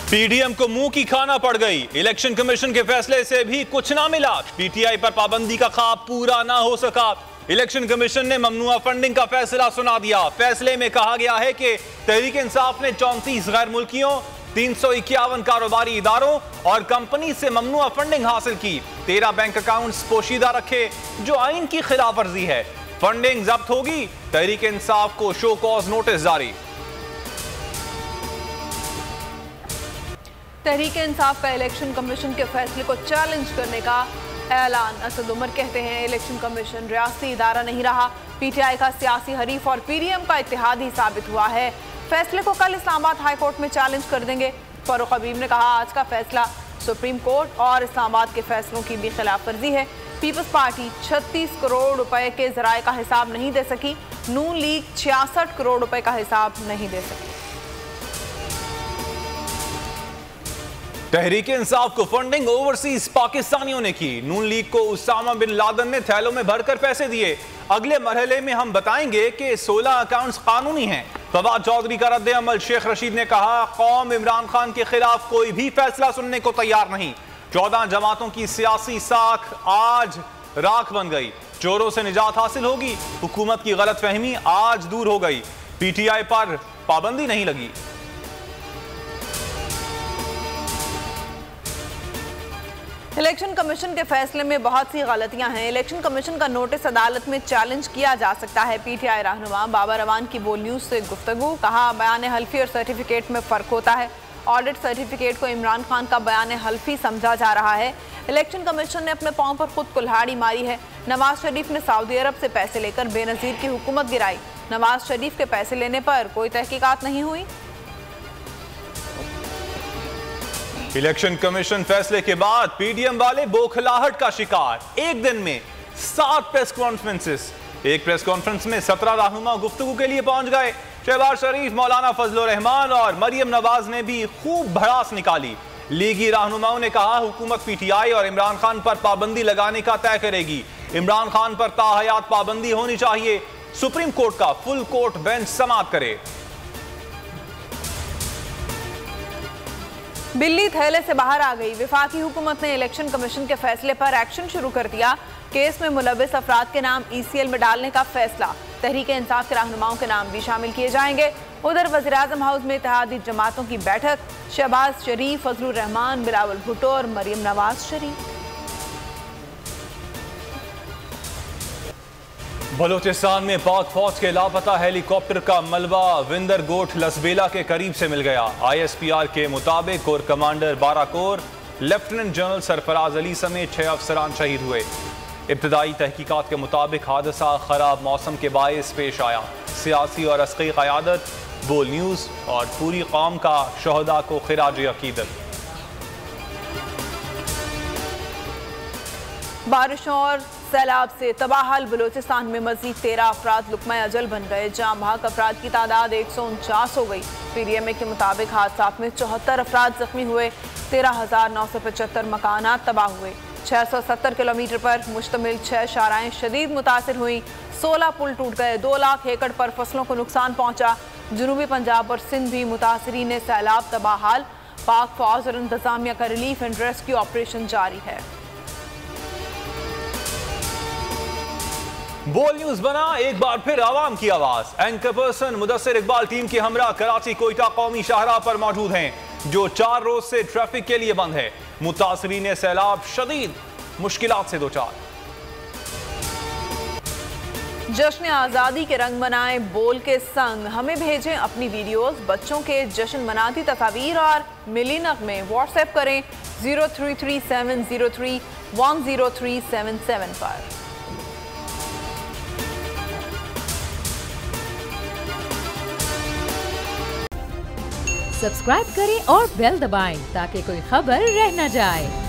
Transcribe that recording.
PDM को मुंह की खाना पड़ गई। इलेक्शन कमीशन के फैसले से भी कुछ ना मिला। पीटीआई पर पाबंदी का ख्वाब पूरा ना हो सका। इलेक्शन कमीशन ने ममनुआ फंडिंग का फैसला सुना दिया। फैसले में कहा गया है कि तहरीक इंसाफ ने 34 गैर मुल्कियों, 351 कारोबारी इदारों और कंपनी से ममनुआ फंडिंग हासिल की। 13 बैंक अकाउंट्स पोशीदा रखे जो आइन की खिलाफ वर्जी है। फंडिंग जब्त होगी। तहरीक इंसाफ को शो कॉज नोटिस जारी। तहरीक इंसाफ का इलेक्शन कमीशन के फैसले को चैलेंज करने का ऐलान। असद उमर कहते हैं इलेक्शन कमीशन रियासती इदारा नहीं रहा, पीटीआई का सियासी हरीफ और पीडीएम का इत्तेहादी साबित हुआ है। फैसले को कल इस्लामाबाद हाई कोर्ट में चैलेंज कर देंगे। फारूक हबीब ने कहा आज का फैसला सुप्रीम कोर्ट और इस्लामाबाद के फैसलों की भी खिलाफ वर्जी है। पीपल्स पार्टी 36 करोड़ रुपए के जराये का हिसाब नहीं दे सकी। नून लीग 66 करोड़ रुपए का हिसाब नहीं दे सकी। तहरीक इंसाफ को फंडिंग ओवरसीज पाकिस्तानियों ने की। नून लीग को उसामा बिन लादेन ने थैलों में भरकर पैसे दिए। अगले मरहले में हम बताएंगे कि 16 अकाउंट्स कानूनी हैं। फवाद चौधरी का रद्द अमल। शेख रशीद ने कहा कौम इमरान खान के खिलाफ कोई भी फैसला सुनने को तैयार नहीं। 14 जमातों की सियासी साख आज राख बन गई। चोरों से निजात हासिल होगी। हुकूमत की गलतफहमी आज दूर हो गई। पीटीआई पर पाबंदी नहीं लगी। इलेक्शन कमीशन के फैसले में बहुत सी गलतियां हैं। इलेक्शन कमीशन का नोटिस अदालत में चैलेंज किया जा सकता है। पीटीआई रहनुमा बाबर अवान की बोल न्यूज से गुफ्तगू। कहा बयान हल्फी और सर्टिफिकेट में फर्क होता है। ऑडिट सर्टिफिकेट को इमरान खान का बयान हल्फी समझा जा रहा है। इलेक्शन कमीशन ने अपने पांव पर खुद कुल्हाड़ी मारी है। नवाज शरीफ ने सऊदी अरब से पैसे लेकर बेनजीर की हुकूमत गिराई। नवाज शरीफ के पैसे लेने पर कोई तहकीकात नहीं हुई। इलेक्शन कमीशन फैसले के बाद पीडीएम वाले बौखलाहट का शिकार। एक दिन में 7 प्रेस कॉन्फ्रेंसेस। एक प्रेस कॉन्फ्रेंस में 17 रहनुमा गुफ्तगू के लिए पहुंच गए। शहबाज शरीफ, मौलाना फजलुर रहमान और मरियम नवाज ने भी खूब भड़ास निकाली। लीगी रहनुमाओं ने कहा हुकूमत पीटीआई और इमरान खान पर पाबंदी लगाने का तय करेगी। इमरान खान पर ताहयात पाबंदी होनी चाहिए। सुप्रीम कोर्ट का फुल कोर्ट बेंच समाअत करे। बिल्ली थैले से बाहर आ गई। विफाकी हुकूमत ने इलेक्शन कमीशन के फैसले पर एक्शन शुरू कर दिया। केस में मुलविस अफराद के नाम ईसीएल में डालने का फैसला। तहरीक इंसाफ के रहनुमाओं के नाम भी शामिल किए जाएंगे। उधर वज़ीर-ए-आज़म हाउस में इत्तेहादी जमातों की बैठक। शहबाज शरीफ, फजलुर रहमान, बिलावल भुट्टो और मरियम नवाज शरीफ। बलूचिस्तान में पाक फौज के लापता हेलीकॉप्टर का मलबा विंदर गोठ लसबेला के करीब से मिल गया। आईएसपीआर के मुताबिक core commander 12 core lieutenant general Sarfaraz Ali समेत 6 अफसरान शहीद हुए। इब्तदाई तहकीकात के मुताबिक हादसा खराब मौसम के बायस पेश आया। सियासी और अस्करी क़यादत, बोल न्यूज़ और पूरी कौम का शहदा को खिराज अकीदत। बारिशों और सैलाब से तबाहल। बलूचिस्तान में मजीद 13 अफराद लुक़मा अजल बन गए। जाँ भाग अफराद की तादाद 149 हो गई। पीडीएमए के मुताबिक हादसा में 74 अफराद जख्मी हुए। 13,975 मकानात तबाह हुए। 670 किलोमीटर पर मुश्तमिल 6 शाराएं शदीद मुतासिर हुई। 16 पुल टूट गए। 2 लाख एकड़ पर फसलों को नुकसान पहुंचा। जनूबी पंजाब और सिंध भी मुतासरीन सैलाब तबाहाल। पाक फौज और इंतजामिया का रिलीफ एंड रेस्क्यू ऑपरेशन जारी है। बोल न्यूज बना एक बार फिर आवाम की आवाज। Anchor person Mudassir Iqbal team के हमरा कराची कोयटा कौमी शाहराह पर मौजूद हैं जो 4 रोज से ट्रैफिक के लिए बंद है। मुतासरीन सैलाब शदीद मुश्किलात से दो चार। जश्न आज़ादी के रंग मनाएं बोल के संग। हमें भेजें अपनी वीडियोस, बच्चों के जश्न मनाती तस्वीर और मिली नग़मे। व्हाट्सएप करें 0337031037 पर। सब्सक्राइब करें और बेल दबाएं ताकि कोई खबर रह न जाए।